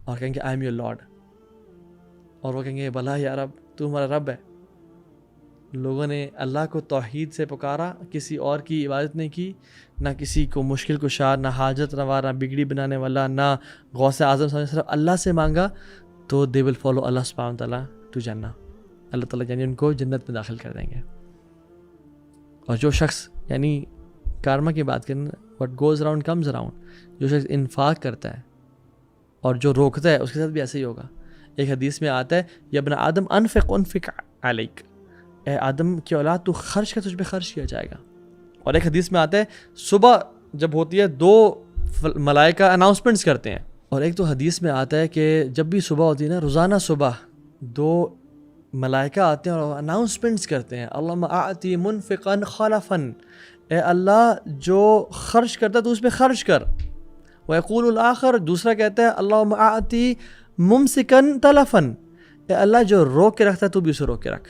اور کہیں گے آئی ایم یور لارڈ، اور وہ کہیں گے بھلا یا رب، تو ہمارا رب ہے۔ لوگوں نے اللہ کو توحید سے پکارا، کسی اور کی عبادت نہیں کی، نہ کسی کو مشکل کشا، نہ حاجت روا، نہ بگڑی بنانے والا، نہ غوث اعظم، صرف اللہ سے مانگا، تو دے ول فالو اللہ سبحانہ وتعالیٰ ٹو جنہ، اللہ تعالیٰ یعنی ان کو جنت میں داخل کر دیں گے۔ اور جو شخص یعنی کارما کی بات کریں، what goes around comes around, جو شخص انفاق کرتا ہے اور جو روکتا ہے اس کے ساتھ بھی ایسے ہی ہوگا۔ ایک حدیث میں آتا ہے یا ابن آدم انفق علیک، اے آدم کی اولاد تو خرچ کر، تجھ پہ خرچ کیا جائے گا۔ اور ایک حدیث میں آتا ہے صبح جب ہوتی ہے 2 ملائکہ اناؤنسمنٹس کرتے ہیں، اور ایک تو حدیث میں آتا ہے کہ جب بھی صبح ہوتی ہے نا، روزانہ صبح 2 ملائکہ آتے ہیں اور اناؤنسمنٹس کرتے ہیں، اللہم اعطی منفقا خلفا، اے اللہ جو خرچ کرتا ہے تو اس پہ خرچ کر۔ ویقول الآخر، دوسرا کہتا ہے اللہم اعطی ممسکا تلفا، اے اللہ جو روک کے رکھتا ہے تو بھی اسے روک کے رکھ۔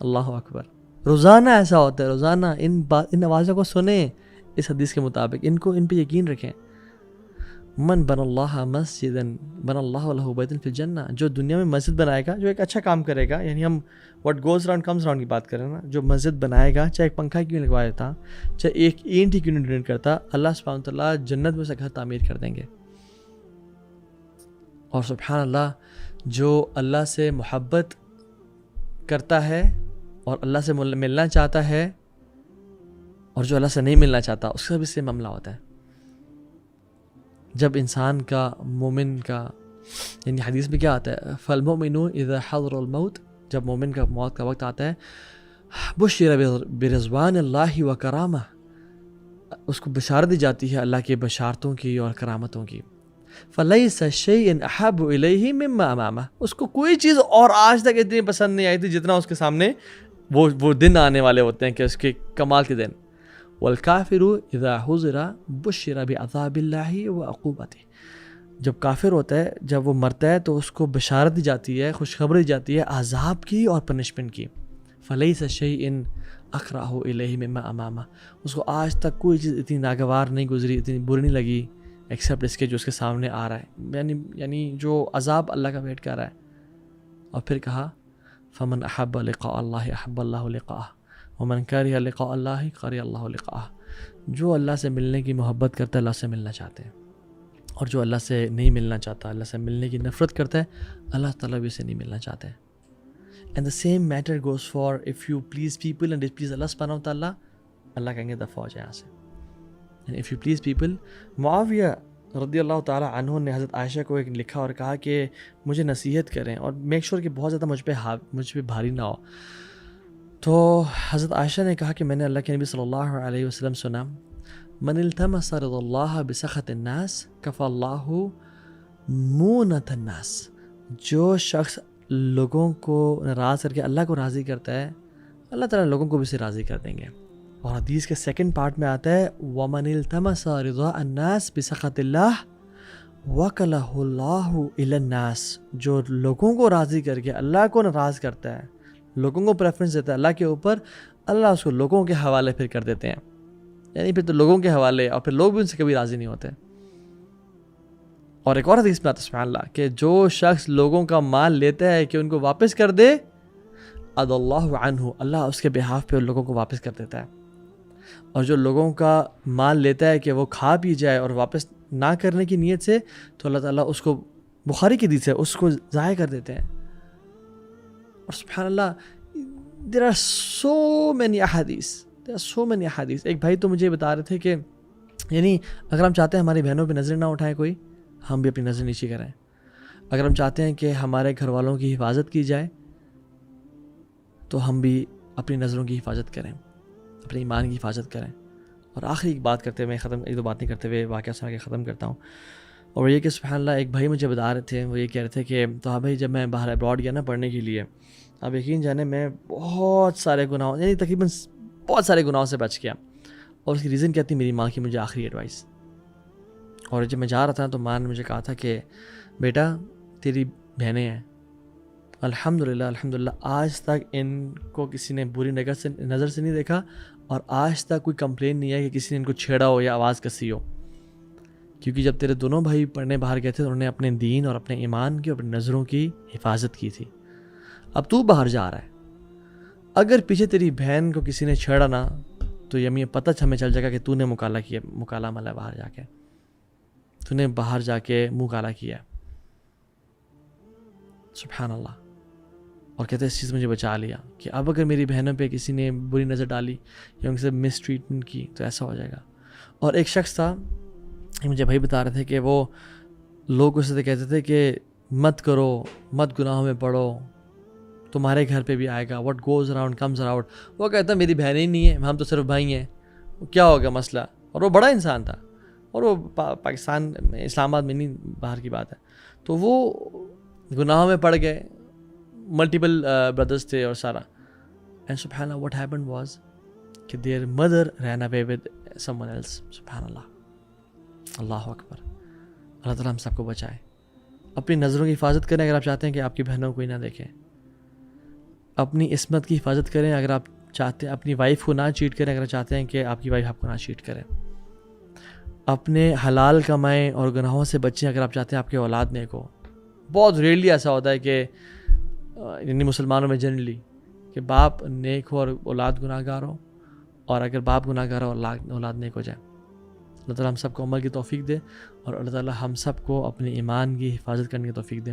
اللہ اکبر، روزانہ ایسا ہوتا ہے، روزانہ ان آوازوں کو سنیں، اس حدیث کے مطابق ان پہ یقین رکھیں۔ من بن اللہ مسجدا بن اللہ لہ بیتا فی الجنہ، جو دنیا میں مسجد بنائے گا، جو ایک اچھا کام کرے گا، یعنی ہم what goes around comes around کی بات کریں نا، جو مسجد بنائے گا، چاہے ایک پنکھا کیوں نہیں لگوایا تھا، چاہے ایک اینٹ ہی کیوں نہیں ڈونیٹ کرتا، اللہ سبحانہ وتعالیٰ جنت میں سے گھر تعمیر کر دیں گے۔ اور سبحان اللہ، جو اللہ سے محبت کرتا ہے اور اللہ سے ملنا چاہتا ہے، اور جو اللہ سے نہیں ملنا چاہتا، اس کا بھی سے معاملہ ہوتا ہے۔ جب انسان کا، مومن کا، یعنی حدیث میں کیا آتا ہے، فالمؤمن اذا حضر الموت، جب مومن کا موت کا وقت آتا ہے، بشر برضوان اللہ و کرامہ، اس کو بشارت دی جاتی ہے اللہ کے بشارتوں کی اور کرامتوں کی۔ فلیس شیء احب الیہ مما امامہ، اس کو کوئی چیز اور آج تک اتنی پسند نہیں آئی تھی جتنا اس کے سامنے وہ دن آنے والے ہوتے ہیں کہ اس کے کمال کے دن۔ والکافر اذا حضر بشر بعذاب اللہ وعقوبتہ، جب کافر ہوتا ہے، جب وہ مرتا ہے تو اس کو بشارت دی جاتی ہے، خوشخبری دی جاتی ہے عذاب کی اور پنشمنٹ کی۔ فلیس شیء اکرہ الیہ مما امامہ، اس کو آج تک کوئی چیز اتنی ناگوار نہیں گزری، اتنی بری نہیں لگی ایکسیپٹ اس کے جو اس کے سامنے آ رہا ہے، یعنی جو عذاب اللہ کا ویٹ کر رہا ہے۔ اور پھر کہا فمن احب لقاء اللہ احب اللہ لقاءہ ومن کرہ لقاء اللہ کرہ اللہ لقاءہ، جو اللہ سے ملنے کی محبت کرتا ہے، اللہ سے ملنا چاہتے ہیں، اور جو اللہ سے نہیں ملنا چاہتا، اللہ سے ملنے کی نفرت کرتا ہے، اللہ تعالیٰ بھی اسے نہیں ملنا چاہتے۔ And the same matter goes for if you please people and displease Allah سبحانہ وتعالیٰ، اللہ کہیں گے دفع ہو جائے یہاں سے۔ and if you please people، معاویہ رضی اللہ تعالیٰ عنہ نے حضرت عائشہ کو ایک لکھا اور کہا کہ مجھے نصیحت کریں اور میک شور کہ بہت زیادہ مجھ پہ بھاری نہ ہو۔ تو حضرت عائشہ نے کہا کہ میں نے اللہ کے نبی صلی اللہ علیہ وسلم سنا، من التمس رضا اللہ بسخط الناس کفى اللہ مونۃ الناس، جو شخص لوگوں کو ناراض کر کے اللہ کو راضی کرتا ہے، اللہ تعالیٰ لوگوں کو بھی اسے راضی کر دیں گے۔ اور حدیث کے سیکنڈ پارٹ میں آتا ہے وَمَنِ الْتَمَسَ رِضَاءَ النَّاسِ بِسَخَطِ اللَّهِ وَكَلَهُ اللَّهُ إِلَى النَّاسِ، جو لوگوں کو راضی کر کے اللہ کو ناراض کرتا ہے، لوگوں کو پریفرنس دیتا ہے اللہ کے اوپر، اللہ اس کو لوگوں کے حوالے پھر کر دیتے ہیں، یعنی پھر تو لوگوں کے حوالے، اور پھر لوگ بھی ان سے کبھی راضی نہیں ہوتے۔ اور ایک اور حدیث میں آتا ہے سبحان اللہ کہ جو شخص لوگوں کا مال لیتا ہے کہ ان کو واپس کر دے، عَضَ اللَّهُ عَنْهُ، اللہ اس کے بہاف پہ لوگوں کو واپس کر دیتا ہے۔ اور جو لوگوں کا مال لیتا ہے کہ وہ کھا پی جائے اور واپس نہ کرنے کی نیت سے، تو اللہ تعالیٰ اس کو، بخاری کی حدیث ہے، اس کو ضائع کر دیتے ہیں۔ اور سبحان اللہ there are so many احادیث۔ ایک بھائی تو مجھے بتا رہے تھے کہ یعنی اگر ہم چاہتے ہیں ہماری بہنوں پہ نظر نہ اٹھائے کوئی، ہم بھی اپنی نظر نیچی کریں۔ اگر ہم چاہتے ہیں کہ ہمارے گھر والوں کی حفاظت کی جائے، تو ہم بھی اپنی نظروں کی حفاظت کریں، اپنے ایمان کی حفاظت کریں۔ اور آخری ایک بات کرتے ہوئے میں ایک دو بات نہیں کرتے ہوئے واقعہ سنا کے ختم کرتا ہوں، اور یہ کہ سبحان اللہ ایک بھائی مجھے بتا رہے تھے، وہ یہ کہہ رہے تھے کہ تو ہاں بھائی جب میں باہر ابراڈ گیا نا پڑھنے کے لیے، اب یقین جانے میں بہت سارے گناہوں، یعنی تقریباً بہت سارے گناہوں سے بچ گیا، اور اس کی ریزن کیا تھی؟ میری ماں کی مجھے آخری ایڈوائس۔ اور جب میں جا رہا تھا تو ماں نے مجھے کہا تھا کہ بیٹا تیری بہنیں ہیں، الحمدللہ آج تک ان کو کسی نے بری نظر سے نہیں دیکھا، اور آج تک کوئی کمپلین نہیں ہے کہ کسی نے ان کو چھیڑا ہو یا آواز کسی ہو، کیونکہ جب تیرے دونوں بھائی پڑھنے باہر گئے تھے انہوں نے اپنے دین اور اپنے ایمان کی اور اپنی نظروں کی حفاظت کی تھی. اب تو باہر جا رہا ہے, اگر پیچھے تیری بہن کو کسی نے چھیڑا نا تو یہ پتہ ہمیں چل جائے گا کہ تو نے مکالا ملا باہر جا کے, تو نے باہر جا کے منہ کالا کیا. سبحان اللہ. اور کہتے ہیں اس چیز مجھے بچا لیا کہ اب اگر میری بہنوں پہ کسی نے بری نظر ڈالی یا ان سے مس ٹریٹمنٹ کی تو ایسا ہو جائے گا. اور ایک شخص تھا, مجھے بھائی بتا رہے تھے کہ وہ لوگ اسے کہتے تھے کہ مت کرو, مت گناہوں میں پڑو, تمہارے گھر پہ بھی آئے گا, what goes around comes around. وہ کہتا میری بہنیں ہی نہیں ہیں, ہم تو صرف بھائی ہیں, کیا ہوگا مسئلہ. اور وہ بڑا انسان تھا, اور وہ پاکستان میں اسلام آباد میں نہیں, باہر کی بات ہے. تو وہ گناہوں میں پڑ گئے, ملٹیپل بردرز تھے اور سارا. اینڈ سبحان اللہ, واٹ ہیپنڈ واز کہ their mother ran away with someone else. سبحان اللہ, اللہ اکبر. اللہ تعالیٰ ہم سب کو بچائے. اپنی نظروں کی حفاظت کریں اگر آپ چاہتے ہیں کہ آپ کی بہنوں کو ہی نہ دیکھیں. اپنی عصمت کی حفاظت کریں اگر آپ چاہتے ہیں, اپنی وائف کو نہ چیٹ کریں اگر آپ چاہتے ہیں کہ آپ کی وائف آپ کو نہ چیٹ کرے. اپنے حلال کمائیں اور گناہوں سے بچیں اگر آپ چاہتے ہیں آپ کے اولاد نیک ہو. بہت ریئرلی ایسا ہوتا ہے کہ یعنی مسلمانوں میں جنرلی کہ باپ نیک ہو اور اولاد گناہ گار ہو, اور اگر باپ گناہ گار ہو اور اولاد نیک ہو جائے. اللہ تعالیٰ ہم سب کو عمل کی توفیق دے, اور اللہ تعالیٰ ہم سب کو اپنے ایمان کی حفاظت کرنے کی توفیق دے.